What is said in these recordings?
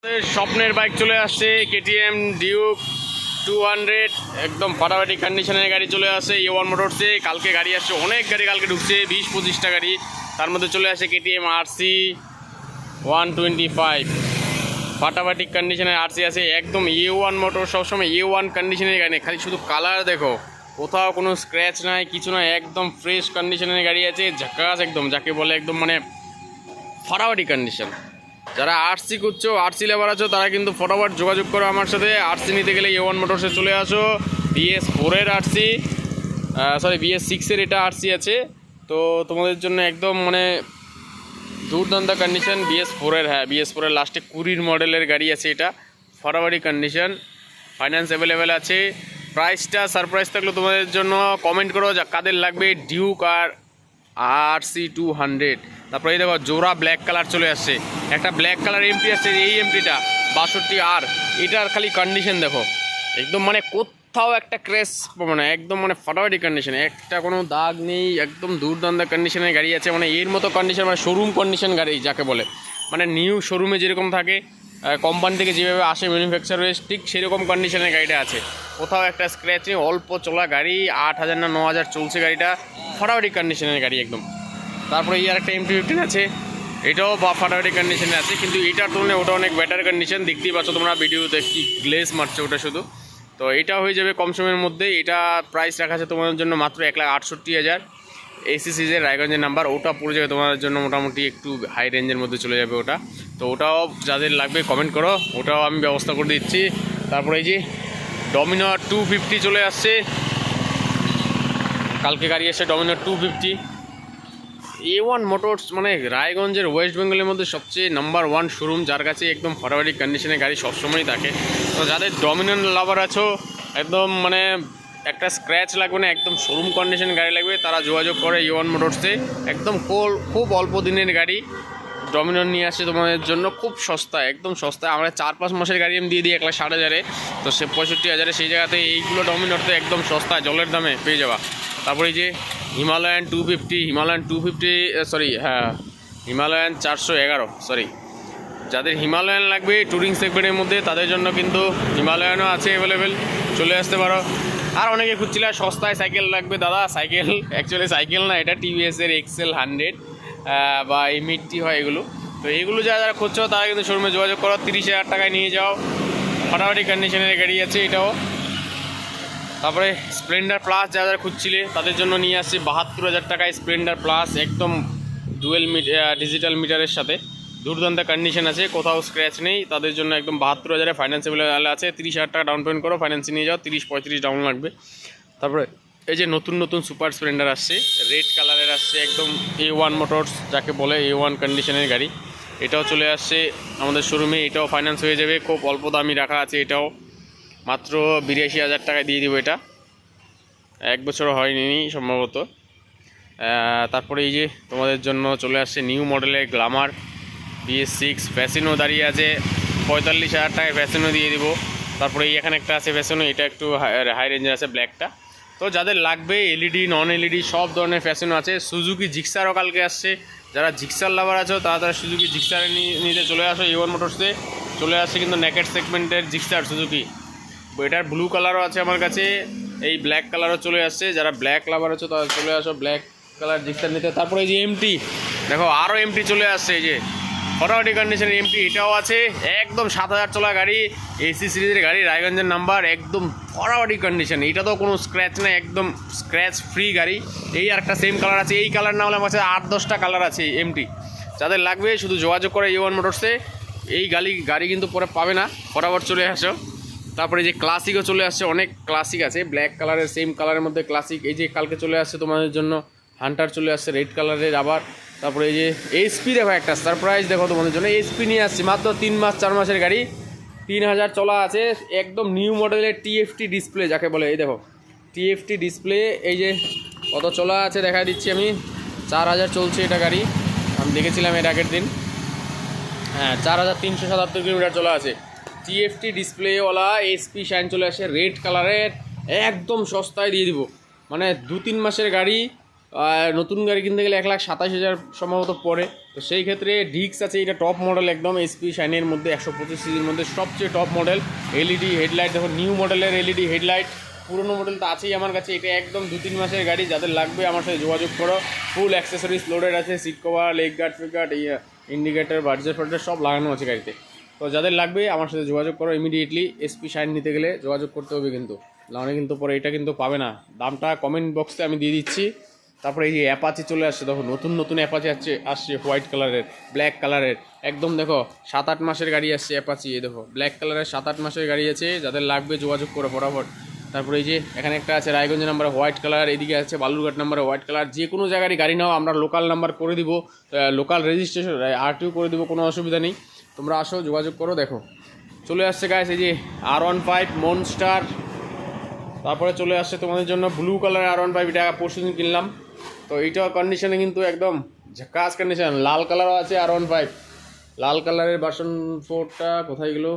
স্বপ্নের বাইক চলে আসছে কেটিএম ডিউক 200 একদম ফাটাফাটি কন্ডিশনের গাড়ি চলে আসে A1 মোটরসে। কালকে গাড়ি আসছে, অনেক গাড়ি কালকে ঢুকছে, 20-25টা গাড়ি। তার মধ্যে চলে আসে কেটিএম RC 125 ফাটাফাটি কন্ডিশনের RC আছে। একদম A1 মোটর, সবসময় A1 কন্ডিশনের গাড়ি নেই, খালি শুধু কালার দেখো, কোথাও কোনো স্ক্র্যাচ নাই, কিছু নাই, একদম ফ্রেশ কন্ডিশনের গাড়ি আছে। ঝাকাস একদম, যাকে বলে একদম মানে ফাটাফাটি কন্ডিশন। যারা RC করছো, RC লেবার আছো, তারা কিন্তু ফটাফট যোগাযোগ করো আমার সাথে। RC নিতে গেলে A1 মোটরসে চলে আসো। BS4 RC, BS6 এটা RC আছে, তো তোমাদের জন্য একদম মানে দুর্দান্ত কন্ডিশন। BS4 হ্যাঁ, BS4 লাস্টে 20 মডেলের গাড়ি আছে, এটা ফটাফাটি কন্ডিশন। ফাইন্যান্স অ্যাভেলেবেল আছে। প্রাইসটা সারপ্রাইজ থাকলো তোমাদের জন্য। কমেন্ট করো যা কাদের লাগবে ডিউক আর RC 200। তারপরে এই দেখো জোড়া ব্ল্যাক কালার চলে আসছে, একটা ব্ল্যাক কালার এমটি আসছে। এই এমটিটা 62R, এটার খালি কন্ডিশন দেখো, একদম মানে কোথাও একটা ক্র্যাশ মানে একদম মানে ফাটাফাটি কন্ডিশন, একটা কোনো দাগ নেই, একদম দুর্দান্ত কন্ডিশনের গাড়ি আছে। মানে এর মতো কন্ডিশন মানে শোরুম কন্ডিশন গাড়ি যাকে বলে, মানে নিউ শোরুমে যেরকম থাকে, কোম্পানি থেকে যেভাবে আসে ম্যানুফ্যাকচার হয়ে, ঠিক সেরকম কন্ডিশনের গাড়িটা আছে। কোথাও একটা স্ক্র্যাচ নেই, অল্প চলা গাড়ি, 8000 না 9000 চলছে গাড়িটা, ফাটাফাটি কন্ডিশনের গাড়ি একদম। তারপরে এই আর একটা MT-15 আছে, এটাও ফাটাফাটি কন্ডিশনে আছে, কিন্তু এটার তুলনায় ওটা অনেক বেটার কন্ডিশন। দেখতেই পাচ্ছ তোমরা ভিডিওতে কি গ্লেজ মারছে ওটা শুধু। তো এটা হয়ে যাবে কম সময়ের মধ্যে। এটা প্রাইস রাখা আছে তোমাদের জন্য মাত্র 1,68,000। AC সিরিজের রায়গঞ্জের নাম্বার, ওটা পড়ে যাবে তোমাদের জন্য মোটামুটি একটু হাই রেঞ্জের মধ্যে চলে যাবে ওটা। তো ওটাও যাদের লাগবে কমেন্ট করো, ওটাও আমি ব্যবস্থা করে দিচ্ছি। তারপরে এই যে ডমিনার 250 চলে আসছে, কালকে গাড়ি এসে ডমিনার 250। A1 মোটরস মানে রায়গঞ্জের ওয়েস্ট বেঙ্গলের মধ্যে সবচেয়ে নাম্বার 1 শোরুম, যার কাছে একদম ফাটাফাটি কন্ডিশনের গাড়ি সবসময়ই থাকে। তো যাদের ডমিনার লাভার আছো, একদম মানে একটা স্ক্র্যাচ লাগবে না, একদম শোরুম কন্ডিশন গাড়ি লাগবে, তারা যোগাযোগ করে A1 মোটরসে। একদম খুব অল্প দিনের গাড়ি ডমিনার নিয়ে আসছে তোমাদের জন্য, খুব সস্তায়, একদম সস্তায়। আমরা 4-5 মাসের গাড়ি আমি দিয়ে দিই 1,60,000-এ, তো সে 65,000-এ, সেই জায়গাতে এইগুলো ডমিনারতে একদম সস্তায় জলের দামে পেয়ে যাওয়া। তারপরে এই যে হিমালয়ান 411, যাদের হিমালয়ান লাগবে ট্যুরিং সেগমেন্টের মধ্যে, তাদের জন্য কিন্তু হিমালয়ানও আছে অ্যাভেলেবেল, চলে আসতে পারো। আর অনেকে খুঁজছিল সস্তায় সাইকেল লাগবে দাদা, সাইকেল অ্যাকচুয়ালি সাইকেল না, এটা TVS-এর XL 100 বা MT হয় এগুলো। তো এগুলো যারা খুঁজছো তারা কিন্তু শোরুমে যোগাযোগ করো, 30,000 টাকায় নিয়ে যাও, ফাটাফাটি কন্ডিশনের গাড়ি আছে এটাও। তারপরে স্প্লেন্ডার প্লাস যারা খুঁজছিলে তাদের জন্য নিয়ে আসছি 72,000 টাকায় স্প্লেন্ডার প্লাস, একদম ডুয়েল ডিজিটাল মিটারের সাথে, দুর্দান্ত কন্ডিশন আছে, কোথাও স্ক্র্যাচ নেই। তাদের জন্য একদম 72,000-এ ফাইন্যান্স অ্যাভেলেবেল আছে। 30,000 টাকা ডাউন পেমেন্ট করো, ফাইন্যান্সে নিয়ে যাও, 30-35 ডাউন লাগবে। তারপরে এই যে নতুন সুপার স্প্লেন্ডার আসছে, রেড কালারের আসছে, একদম A1 মোটরস যাকে বলে, A1 কন্ডিশনের গাড়ি, এটাও চলে আসছে আমাদের শোরুমে। এটাও ফাইন্যান্স হয়ে যাবে, খুব অল্প দামি রাখা আছে, এটাও মাত্র 82,000 টাকায় দিয়ে দিব। এটা 1 বছরও হয়নি সম্ভবত। তারপরে এই যে তোমাদের জন্য চলে আসছে নিউ মডেলের গ্ল্যামার BS6 ফ্যাসিনো দাঁড়িয়ে আছে, 45,000 টাকায় ফ্যাসিনো দিয়ে দিব। তারপরে এই এখানে একটা আছে ফ্যাসিনো, এটা একটু হাই রেঞ্জের আছে ব্ল্যাকটা। তো যাদের লাগবে LED নন LED সব ধরনের ফ্যাসিনো আছে। সুজুকি জিক্সারও কালকে আসছে, যারা জিক্সার লাভার আছো তারা সুজুকি জিক্সার নিতে চলে আসো। A1 মোটরসে চলে আসছে কিন্তু নেকেট সেগমেন্টের জিক্সার সুজুকি, এটার ব্লু কালারও আছে আমার কাছে, এই ব্ল্যাক কালারও চলে আসছে। যারা ব্ল্যাক লাভার আছো তারা চলে আসো ব্ল্যাক কালার জিক্সার নিতে। তারপরে এই যে MT দেখো, আরও MT চলে আসছে, এই যে ফটাফাটি কন্ডিশনের MT, এটাও আছে। একদম 7,000 চলা গাড়ি, AC সিরিজের গাড়ি, রায়গঞ্জের নাম্বার, একদম ফটাফাটি কন্ডিশন। এটা তো কোনো স্ক্র্যাচ নেই, একদম স্ক্র্যাচ ফ্রি গাড়ি। এই আর একটা সেম কালার আছে, এই কালার না হলে আমার কাছে 8-10টা কালার আছে MT। যাদের লাগবে শুধু যোগাযোগ করে A1 মোটরসে। এই গাড়ি কিন্তু পরে পাবে না, ফটাফট চলে আসো। তারপরে যে ক্লাসিকও চলে আসছে, অনেক ক্লাসিক আছে ব্ল্যাক কালারের, সেম কালারের মধ্যে ক্লাসিক। এই যে কালকে চলে আসছে তোমাদের জন্য হান্টার চলে আসছে রেড কালারের আবার। তারপরে এই যে HP দেখো, একটা সারপ্রাইজ দেখো তোমাদের জন্য, HP নিয়ে আসছি মাত্র 3-4 মাসের গাড়ি, 3,000 চলা আছে, একদম নিউ মডেলের TFT ডিসপ্লে যাকে বলে। এই দেখো TFT ডিসপ্লে, এই যে কত চলা আছে দেখা দিচ্ছি আমি, 4,000 চলছে এটা গাড়ি, আমি দেখেছিলাম এর আগের দিন। হ্যাঁ, 4,377 কিলোমিটার চলা আছে। TFT ডিসপ্লেওয়ালা SP শাইন চলে আসে রেড কালারের, একদম সস্তায় দিয়ে দিব। মানে 2-3 মাসের গাড়ি, নতুন গাড়ি কিনতে গেলে 1,27,000 সম্ভবত পড়ে, তো তো সেই ক্ষেত্রে ডিক্স আছে, এটা টপ মডেল একদম এসপি শাইনের মধ্যে 125 সিসির মধ্যে সবচেয়ে টপ মডেল। এলইডি হেডলাইট দেখো, নিউ মডেলের এলইডি হেডলাইট। পুরোনো মডেল তো আছেই আমার কাছে, এটা একদম 2-3 মাসের গাড়ি। যাদের লাগবে আমার সাথে যোগাযোগ করো। ফুল অ্যাক্সেসরিজ লোডেড আছে, seat cover, leg guard, foot guard, indicator, বার্জার ফার্জার সব লাগানো আছে গাড়িতে। তো যাদের লাগবে আমার সাথে যোগাযোগ করো ইমিডিয়েটলি। এসপি শাইন নিতে গেলে যোগাযোগ করতে হবে কিন্তু, নাহলে কিন্তু পরে এটা কিন্তু পাবে না। দামটা কমেন্ট বক্সে আমি দিয়ে দিচ্ছি। তারপরে এই যে অ্যাপাচি চলে আসছে, দেখো নতুন নতুন অ্যাপাচি আসছে হোয়াইট কালারের, ব্ল্যাক কালারের একদম। দেখো 7-8 মাসের গাড়ি আসছে অ্যাপাচি। এই দেখো ব্ল্যাক কালারের 7-8 মাসের গাড়ি আছে, যাদের লাগবে যোগাযোগ করো ফটাফট। তারপরে এই যে এখানে একটা আছে রায়গঞ্জ নাম্বার হোয়াইট কালার, এদিকে আছে বালুরঘাট নাম্বার হোয়াইট কালার। যে কোনো জায়গারই গাড়ি নাও আমরা লোকাল নাম্বার করে দিব, লোকাল রেজিস্ট্রেশন আরটিও করে দিব, কোনো অসুবিধা নেই। তোমরা আসো, যোগাযোগ করো। দেখো চলে আসছে গাইস এই যে R15 মনস্টার। তারপরে চলে আসছে তোমাদের জন্য ব্লু কালারের R15, এটা পরশুদিন কিনলাম। তো এইটাও কন্ডিশনে কিন্তু একদম ঝাকাস কন্ডিশন। লাল কালারও আছে R15, লাল কালারের ভার্সন 4টা কোথায় গেলো?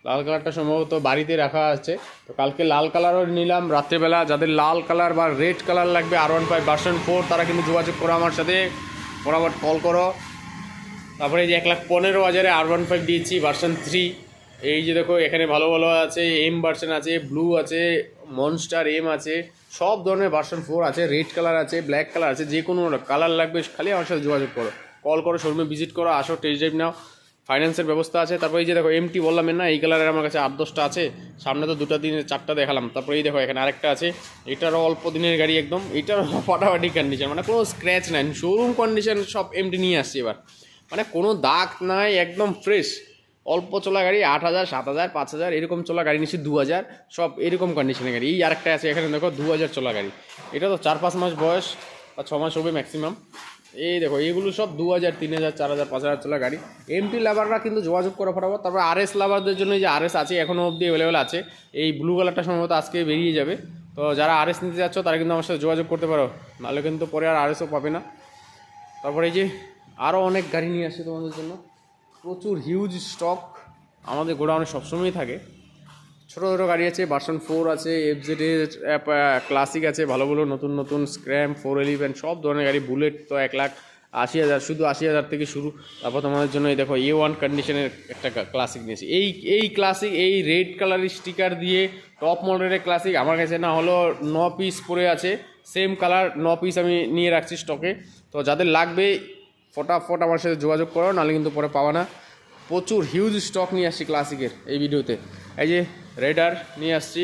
লাল কালারটা সম্ভবত বাড়িতে রাখা আছে। তো কালকে লাল কালারও নিলাম রাত্রেবেলা। যাদের লাল কালার বা রেড কালার লাগবে R15 ভার্সন 4, তারা কিন্তু যোগাযোগ করো আমার সাথে, ফটাফট কল করো। তারপরে এই যে 1,15,000 R15 দিয়েছি ভার্সন 3। এই যে দেখো এখানে ভালো ভালো আছে, এম ভার্সন আছে, ব্লু আছে, মনস্টার এম আছে, সব ধরনের ভার্সন 4 আছে। রেড কালার আছে, ব্ল্যাক কালার আছে, যে কোনো কালার লাগবে খালি আমার সাথে যোগাযোগ করো, কল করো, শোরুমে ভিজিট করো, আসো, টেস্ট ড্রাইভ নাও, ফাইন্যান্সের ব্যবস্থা আছে। তারপরে এই যে দেখো এমটি বললাম না, এই কালারের আমার কাছে 8-10টা আছে। সামনে তো 2-3-4টা দেখালাম। তারপরে এই দেখো এখানে আরেকটা আছে, এটারও অল্প দিনের গাড়ি একদম, এটারও ফাটাফাটি কন্ডিশন, মানে কোনো স্ক্র্যাচ নাই, শোরুম কন্ডিশন সব এমটি নিয়ে আসছে এবার, মানে কোনো দাগ নাই, একদম ফ্রেশ। অল্প চলা গাড়ি 8,000, 7,000, 5,000 এরকম চলা গাড়ি নিচ্ছি, 2,000 সব এরকম কন্ডিশনের গাড়ি। এই আরেকটা আছে এখানে দেখো 2,000 চলা গাড়ি, এটা তো 4-5 মাস বয়স বা 6 মাস হবে ম্যাক্সিমাম। এই দেখো এইগুলো সব 2,000, 3,000, 4,000, 5,000 চলা গাড়ি। এমটি লাভাররা কিন্তু যোগাযোগ করা ফটাফট। তারপর আরএস লাভারদের জন্য যে আরএস আছে এখনও অবধি অ্যাভেলেবেল আছে। এই ব্লু কালারটা সম্ভবত আজকে বেরিয়ে যাবে। তো যারা আরএস নিতে যাচ্ছ তারা কিন্তু আমার সাথে যোগাযোগ করতে পারো, নাহলে কিন্তু পরে আর আরএসও পাবে না। তারপরে এই যে আরও অনেক গাড়ি নিয়ে আসছে তোমাদের জন্য, প্রচুর হিউজ স্টক আমাদের গোডাউনে সবসময়ই থাকে। ছোটো ছোটো গাড়ি আছে, ভার্সন 4 আছে, FZ ক্লাসিক আছে, ভালো ভালো নতুন নতুন স্ক্র্যাম 411 সব ধরনের গাড়ি। বুলেট তো 1,80,000, শুধু 80,000 থেকে শুরু। তারপর তোমাদের জন্য এই দেখো A1 কন্ডিশনের একটা ক্লাসিক নিয়েছি। এই ক্লাসিক, এই রেড কালারের স্টিকার দিয়ে টপ মডেলের ক্লাসিক আমার কাছে না হলো 9 পিস পরে আছে, সেম কালার 9 পিস আমি নিয়ে রাখছি স্টকে। তো যাদের লাগবে ফটাফট আমার সাথে যোগাযোগ করো, নাহলে কিন্তু পরে পাওয়া না। প্রচুর হিউজ স্টক নিয়ে আসছি ক্লাসিকের এই ভিডিওতে। এই যে রেডার নিয়ে আসছি,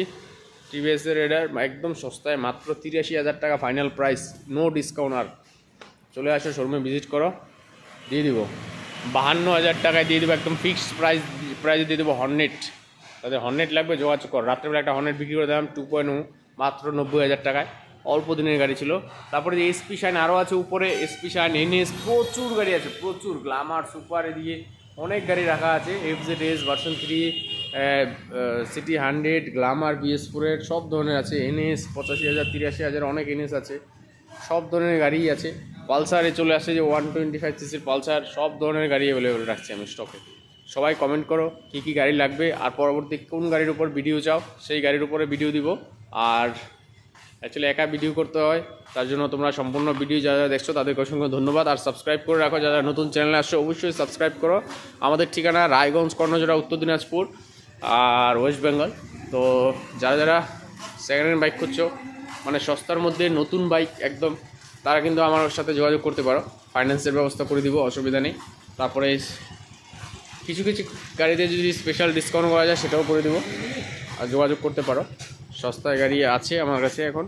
টিভিএসের রেডার একদম সস্তায়, মাত্র 83,000 টাকা ফাইনাল প্রাইস, নো ডিসকাউন্ট। আর চলে আসো, শোরুমে ভিজিট করো, দিয়ে দিব 52,000 টাকায় দিয়ে দেবো, একদম ফিক্সড প্রাইসে দিয়ে দেবো। হর্নেট, তাদের হর্নেট লাগবে যোগাযোগ করো। রাত্রেবেলা একটা হর্নেট বিক্রি করে দিলাম 2.0, মাত্র 90,000 টাকায়, অল্প দিনের গাড়ি ছিল। তারপরে যে এসপি শাইন আরও আছে উপরে, এসপি শাইন, NS, প্রচুর গাড়ি আছে, প্রচুর। গ্ল্যামার, সুপার, এদিকে অনেক গাড়ি রাখা আছে। FZS version 3, city 100, Glamour BS4 সব ধরনের আছে। NS 85,000, 83,000 অনেক NS আছে, সব ধরনের গাড়িই আছে। পালসারে চলে আসে যে 125 সিসির পালসার, সব ধরনের গাড়ি অ্যাভেলেবেল রাখছি আমি স্টকে। সবাই কমেন্ট করো কী কী গাড়ি লাগবে, আর পরবর্তী কোন গাড়ির উপর ভিডিও চাও সেই গাড়ির উপরে ভিডিও দিব। আর অ্যাকচুয়ালি একা ভিডিও করতে হয়, তার জন্য তোমরা সম্পূর্ণ ভিডিও যারা দেখছো তাদেরকে অসংখ্য ধন্যবাদ। আর সাবস্ক্রাইব করে রাখো, যারা নতুন চ্যানেলে আসছো অবশ্যই সাবস্ক্রাইব করো। আমাদের ঠিকানা রায়গঞ্জ, কর্ণজোড়া, উত্তর দিনাজপুর আর ওয়েস্ট বেঙ্গল। তো যারা যারা সেকেন্ড হ্যান্ড বাইক খুঁজছো, মানে সস্তার মধ্যে নতুন বাইক একদম, তারা কিন্তু আমার সাথে যোগাযোগ করতে পারো, ফাইন্যান্সের ব্যবস্থা করে দিব, অসুবিধা নেই। তারপরে কিছু কিছু গাড়িতে যদি স্পেশাল ডিসকাউন্ট করা যায় সেটাও করে দেবো, আর যোগাযোগ করতে পারো। সস্তায় গাড়ি আছে আমার কাছে এখন,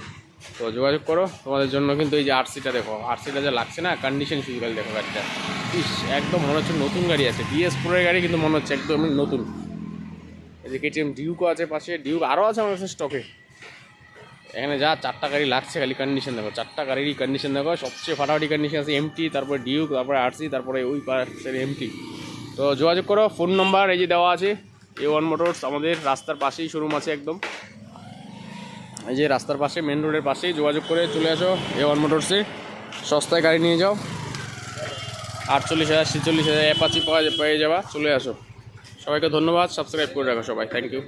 তো যোগাযোগ করো। তোমাদের জন্য কিন্তু এই যে RC-টা দেখো, RC-টা যা লাগছে না, কন্ডিশন শুধু খালি দেখো গাড়িটা, একদম মনে হচ্ছে নতুন গাড়ি আছে। BS4 গাড়ি কিন্তু মনে হচ্ছে একদম নতুন। এই যে KTM ডিউকও আছে পাশে, ডিউক আরও আছে আমার কাছে স্টকে। এখানে যা 4টা গাড়ি লাগছে, খালি কন্ডিশন দেখো, 4টা গাড়িরই কন্ডিশন দেখো, সবচেয়ে ফাটাফাটি কন্ডিশন আছে। MT, তারপরে ডিউক, তারপরে RC, তারপরে ওই পাশের MT। তো যোগাযোগ করো, ফোন নাম্বার এই যে দেওয়া আছে। A1 মোটরস আমাদের রাস্তার পাশেই শোরুম আছে একদম, এই যে রাস্তার পাশে, মেন রোডের পাশেই। যোগাযোগ করে চলে আসো A1 মোটরসে, সস্তায় গাড়ি নিয়ে যাও। 48,000, 46,000 অ্যাপাচি পেয়ে যাবা, চলে আসো। সবাইকে ধন্যবাদ, সাবস্ক্রাইব করে রাখো সবাই, থ্যাংক ইউ।